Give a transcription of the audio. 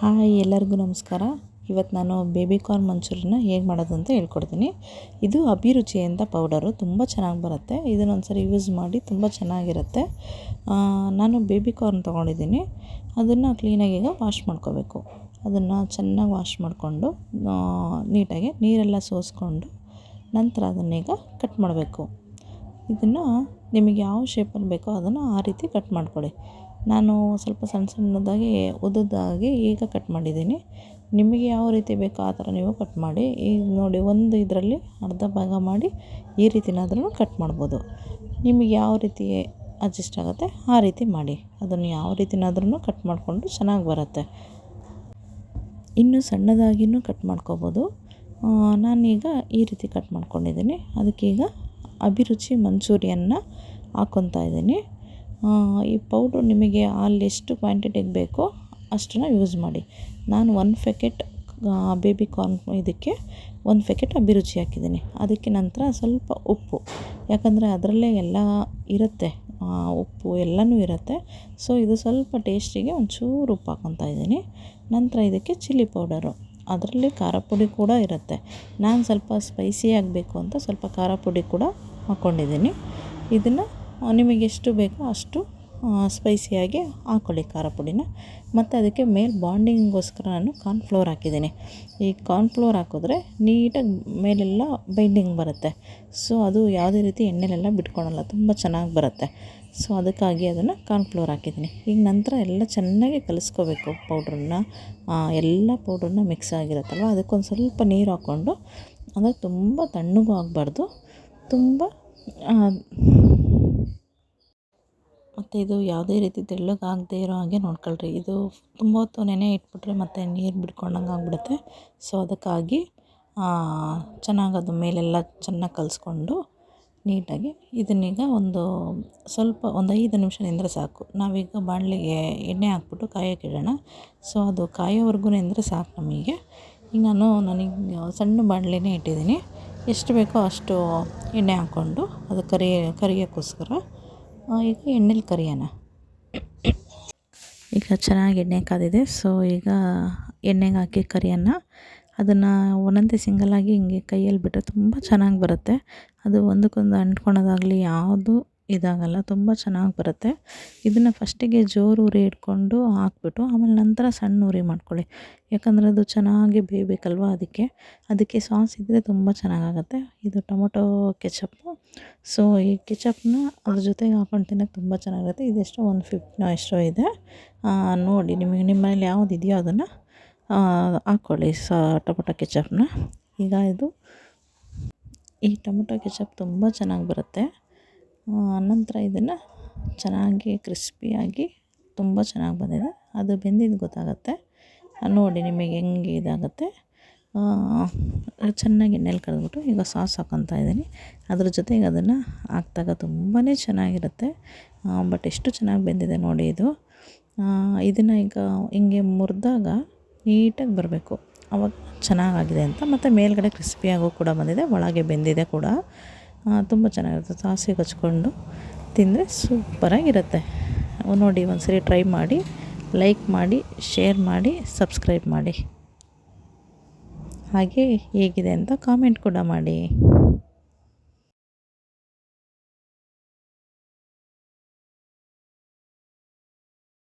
Hi ಎಲ್ಲರಿಗೂ ನಮಸ್ಕಾರ. ಇವತ್ತು ನಾನು ಬೇಬಿ ಕಾರ್ನ್ ಮಂಚೂರಿಯನ್ನ ಹೇಗೆ ಮಾಡೋದು ಅಂತ ಹೇಳ್ಕೊಡ್ತೀನಿ. ಇದು ಅಭಿರುಚಿ ಅಂತ ಪೌಡರು, ತುಂಬ ಚೆನ್ನಾಗಿ ಬರುತ್ತೆ. ಇದನ್ನೊಂದು ಸರಿ ಯೂಸ್ ಮಾಡಿ, ತುಂಬ ಚೆನ್ನಾಗಿರುತ್ತೆ. ನಾನು ಬೇಬಿ ಕಾರ್ನ್ ತೊಗೊಂಡಿದ್ದೀನಿ. ಅದನ್ನು ಕ್ಲೀನಾಗಿ ಈಗ ವಾಶ್ ಮಾಡ್ಕೋಬೇಕು. ಅದನ್ನು ಚೆನ್ನಾಗಿ ವಾಶ್ ಮಾಡಿಕೊಂಡು ನೀಟಾಗಿ ನೀರೆಲ್ಲ ಸೋಸ್ಕೊಂಡು ನಂತರ ಅದನ್ನೀಗ ಕಟ್ ಮಾಡಬೇಕು. ಇದನ್ನು ನಿಮಗೆ ಯಾವ ಶೇಪಲ್ಲಿ ಬೇಕೋ ಅದನ್ನು ಆ ರೀತಿ ಕಟ್ ಮಾಡ್ಕೊಳ್ಳಿ. ನಾನು ಸ್ವಲ್ಪ ಸಣ್ಣ ಸಣ್ಣದಾಗಿ ಉದ್ದದಾಗಿ ಈಗ ಕಟ್ ಮಾಡಿದ್ದೀನಿ. ನಿಮಗೆ ಯಾವ ರೀತಿ ಬೇಕೋ ಆ ಥರ ನೀವು ಕಟ್ ಮಾಡಿ. ಈಗ ನೋಡಿ, ಒಂದು ಇದರಲ್ಲಿ ಅರ್ಧ ಭಾಗ ಮಾಡಿ ಈ ರೀತಿನಾದ್ರೂ ಕಟ್ ಮಾಡ್ಬೋದು. ನಿಮಗೆ ಯಾವ ರೀತಿ ಅಡ್ಜಸ್ಟ್ ಆಗುತ್ತೆ ಆ ರೀತಿ ಮಾಡಿ. ಅದನ್ನು ಯಾವ ರೀತಿನಾದ್ರೂ ಕಟ್ ಮಾಡಿಕೊಂಡು ಚೆನ್ನಾಗಿ ಬರುತ್ತೆ. ಇನ್ನೂ ಸಣ್ಣದಾಗಿಯೂ ಕಟ್ ಮಾಡ್ಕೋಬೋದು. ನಾನೀಗ ಈ ರೀತಿ ಕಟ್ ಮಾಡ್ಕೊಂಡಿದ್ದೀನಿ. ಅದಕ್ಕೀಗ ಅಭಿರುಚಿ ಮಂಚೂರಿಯನ್ನ ಹಾಕ್ಕೊತಾ ಇದ್ದೀನಿ. ಈ ಪೌಡ್ರು ನಿಮಗೆ ಅಲ್ಲಿ ಎಷ್ಟು ಕ್ವಾಂಟಿಟಿಗೆ ಬೇಕೋ ಅಷ್ಟನ್ನು ಯೂಸ್ ಮಾಡಿ. ನಾನು 1 ಪ್ಯಾಕೆಟ್ ಬೇಬಿ ಕಾರ್ನ್ ಇದಕ್ಕೆ 1 ಪ್ಯಾಕೆಟ್ ಅಭಿರುಚಿ ಹಾಕಿದ್ದೀನಿ. ಅದಕ್ಕೆ ನಂತರ ಸ್ವಲ್ಪ ಉಪ್ಪು, ಯಾಕಂದರೆ ಅದರಲ್ಲೇ ಎಲ್ಲ ಇರುತ್ತೆ, ಉಪ್ಪು ಎಲ್ಲನೂ ಇರುತ್ತೆ. ಸೊ ಇದು ಸ್ವಲ್ಪ ಟೇಸ್ಟಿಗೆ ಒಂಚೂರು ಉಪ್ಪು ಹಾಕ್ಕೊತಾ ಇದ್ದೀನಿ. ನಂತರ ಇದಕ್ಕೆ ಚಿಲ್ಲಿ ಪೌಡರು, ಅದರಲ್ಲಿ ಖಾರ ಪುಡಿ ಕೂಡ ಇರುತ್ತೆ. ನಾನು ಸ್ವಲ್ಪ ಸ್ಪೈಸಿ ಆಗಬೇಕು ಅಂತ ಸ್ವಲ್ಪ ಖಾರ ಪುಡಿ ಕೂಡ ಹಾಕ್ಕೊಂಡಿದ್ದೀನಿ. ಇದನ್ನು ನಿಮಗೆ ಎಷ್ಟು ಬೇಕೋ ಅಷ್ಟು ಸ್ಪೈಸಿಯಾಗಿ ಹಾಕ್ಕೊಳ್ಳಿ ಖಾರ ಪುಡಿನ. ಮತ್ತು ಅದಕ್ಕೆ ಮೇಲೆ ಬಾಂಡಿಂಗೋಸ್ಕರ ನಾನು ಕಾರ್ನ್ಫ್ಲೋರ್ ಹಾಕಿದ್ದೀನಿ. ಈ ಕಾರ್ನ್ಫ್ಲೋರ್ ಹಾಕಿದ್ರೆ ನೀಟಾಗಿ ಮೇಲೆಲ್ಲ ಬೈಂಡಿಂಗ್ ಬರುತ್ತೆ. ಸೊ ಅದು ಯಾವುದೇ ರೀತಿ ಎಣ್ಣೆಲೆಲ್ಲ ಬಿಟ್ಕೊಳಲ್ಲ, ತುಂಬ ಚೆನ್ನಾಗಿ ಬರುತ್ತೆ. ಸೊ ಅದಕ್ಕಾಗಿ ಅದನ್ನು ಕಾರ್ನ್ಫ್ಲೋರ್ ಹಾಕಿದ್ದೀನಿ. ಈಗ ನಂತರ ಎಲ್ಲ ಚೆನ್ನಾಗಿ ಕಲಿಸ್ಕೋಬೇಕು ಪೌಡ್ರನ್ನ. ಎಲ್ಲ ಪೌಡ್ರನ್ನ ಮಿಕ್ಸ್ ಆಗಿರುತ್ತಲ್ವ, ಅದಕ್ಕೊಂದು ಸ್ವಲ್ಪ ನೀರು ಹಾಕ್ಕೊಂಡು, ಅಂದರೆ ತುಂಬ ತಣ್ಣಗೂ ಆಗಬಾರ್ದು, ತುಂಬ ಮತ್ತು ಇದು ಯಾವುದೇ ರೀತಿ ತೆಳ್ಳಗಾಗದೇ ಇರೋ ಹಾಗೆ ನೋಡ್ಕೊಳ್ರಿ. ಇದು ತುಂಬ ಹೊತ್ತು ನೆನೆ ಇಟ್ಬಿಟ್ರೆ ಮತ್ತು ನೀರು ಬಿಡ್ಕೊಂಡಂಗೆ ಆಗಿಬಿಡುತ್ತೆ. ಸೊ ಅದಕ್ಕಾಗಿ ಚೆನ್ನಾಗಿ ಅದು ಮೇಲೆಲ್ಲ ಚೆನ್ನಾಗಿ ಕಲಿಸ್ಕೊಂಡು ನೀಟಾಗಿ ಇದನ್ನೀಗ ಒಂದು 5 ನಿಮಿಷ ನಿಂದರೆ ಸಾಕು. ನಾವೀಗ ಬಾಣಲೆಗೆ ಎಣ್ಣೆ ಹಾಕ್ಬಿಟ್ಟು ಕಾಯೋಕ್ಕಿಡೋಣ. ಸೊ ಅದು ಕಾಯೋವರೆಗೂ ನಿಂದರೆ ಸಾಕು ನಮಗೆ. ಈಗ ನನಗೆ ಸಣ್ಣ ಬಾಣಲೆನೇ ಇಟ್ಟಿದ್ದೀನಿ. ಎಷ್ಟು ಬೇಕೋ ಅಷ್ಟು ಎಣ್ಣೆ ಹಾಕ್ಕೊಂಡು ಅದು ಕರಿಯೋಕ್ಕೋಸ್ಕರ ಈಗ ಎಣ್ಣೆಲಿ ಕರಿಯೋಣ. ಈಗ ಚೆನ್ನಾಗಿ ಎಣ್ಣೆ ಕಾದಿದೆ. ಸೊ ಈಗ ಎಣ್ಣೆಗೆ ಹಾಕಿ ಕರಿಯೋಣ. ಅದನ್ನು ಒಂದೊಂದೇ ಸಿಂಗಲಾಗಿ ಹಿಂಗೆ ಕೈಯಲ್ಲಿ ಬಿಟ್ಟರೆ ತುಂಬ ಚೆನ್ನಾಗಿ ಬರುತ್ತೆ. ಅದು ಒಂದಕ್ಕೊಂದು ಅಂಟ್ಕೊಳೋದಾಗಲಿ ಯಾವುದು ಇದಾಗಲ್ಲ, ತುಂಬ ಚೆನ್ನಾಗಿ ಬರುತ್ತೆ. ಇದನ್ನು ಫಸ್ಟಿಗೆ ಜೋರು ಉರಿ ಇಟ್ಕೊಂಡು ಹಾಕ್ಬಿಟ್ಟು ಆಮೇಲೆ ನಂತರ ಸಣ್ಣ ಉರಿ ಮಾಡ್ಕೊಳ್ಳಿ. ಯಾಕಂದರೆ ಅದು ಚೆನ್ನಾಗಿ ಬೇಯಬೇಕಲ್ವ, ಅದಕ್ಕೆ ಸಾಸ್ ಇದ್ದರೆ ತುಂಬ ಚೆನ್ನಾಗಾಗುತ್ತೆ. ಇದು ಟೊಮೊಟೊ ಕೆಚಪ್ಪು. ಸೊ ಈ ಕೆಚಪ್ನ ಅದ್ರ ಜೊತೆಗೆ ಹಾಕ್ಕೊಂಡು ತಿನ್ನೋಕ್ಕೆ ತುಂಬ ಚೆನ್ನಾಗಿರುತ್ತೆ. ಇದೆಷ್ಟೋ 150 ಎಷ್ಟೋ ಇದೆ. ನೋಡಿ, ನಿಮ್ಮ ಮನೇಲಿ ಯಾವುದು ಇದೆಯೋ ಅದನ್ನು ಹಾಕ್ಕೊಳ್ಳಿ ಟೊಮೊಟೊ ಕೆಚಪ್ನ. ಈಗ ಈ ಟೊಮೊಟೊ ಕೆಚಪ್ ತುಂಬ ಚೆನ್ನಾಗಿ ಬರುತ್ತೆ. ನಂತರ ಇದನ್ನು ಚೆನ್ನಾಗಿ ಕ್ರಿಸ್ಪಿಯಾಗಿ ತುಂಬ ಚೆನ್ನಾಗಿ ಬಂದಿದೆ. ಅದು ಬೆಂದಿದ್ದು ಗೊತ್ತಾಗುತ್ತೆ. ನೋಡಿ ನಿಮಗೆ ಹೆಂಗೆ ಇದಾಗುತ್ತೆ. ಚೆನ್ನಾಗಿ ಎಣ್ಣೆಲಿ ಕರೆದ್ಬಿಟ್ಟು ಈಗ ಸಾಸ್ ಹಾಕ್ಕೊತಾ ಇದ್ದೀನಿ. ಅದ್ರ ಜೊತೆಗೆ ಅದನ್ನು ಹಾಕಿದಾಗ ತುಂಬಾ ಚೆನ್ನಾಗಿರುತ್ತೆ. ಬಟ್ ಎಷ್ಟು ಚೆನ್ನಾಗಿ ಬೆಂದಿದೆ ನೋಡಿ ಇದು. ಇದನ್ನು ಈಗ ಹಿಂಗೆ ಮುರಿದಾಗ ನೀಟಾಗಿ ಬರಬೇಕು, ಆವಾಗ ಚೆನ್ನಾಗಾಗಿದೆ ಅಂತ. ಮತ್ತು ಮೇಲ್ಗಡೆ ಕ್ರಿಸ್ಪಿಯಾಗೂ ಕೂಡ ಬಂದಿದೆ, ಒಳಗೆ ಬೆಂದಿದೆ ಕೂಡ. ತುಂಬ ಚೆನ್ನಾಗಿರುತ್ತೆ. ಸಾಸಿಗೆ ಹಚ್ಕೊಂಡು ತಿಂದರೆ ಸೂಪರಾಗಿರುತ್ತೆ. ನೋಡಿ, ಒಂದ್ಸರಿ ಟ್ರೈ ಮಾಡಿ, ಲೈಕ್ ಮಾಡಿ, ಶೇರ್ ಮಾಡಿ, ಸಬ್ಸ್ಕ್ರೈಬ್ ಮಾಡಿ. ಹಾಗೆ ಹೇಗಿದೆ ಅಂತ ಕಾಮೆಂಟ್ ಕೂಡ ಮಾಡಿ.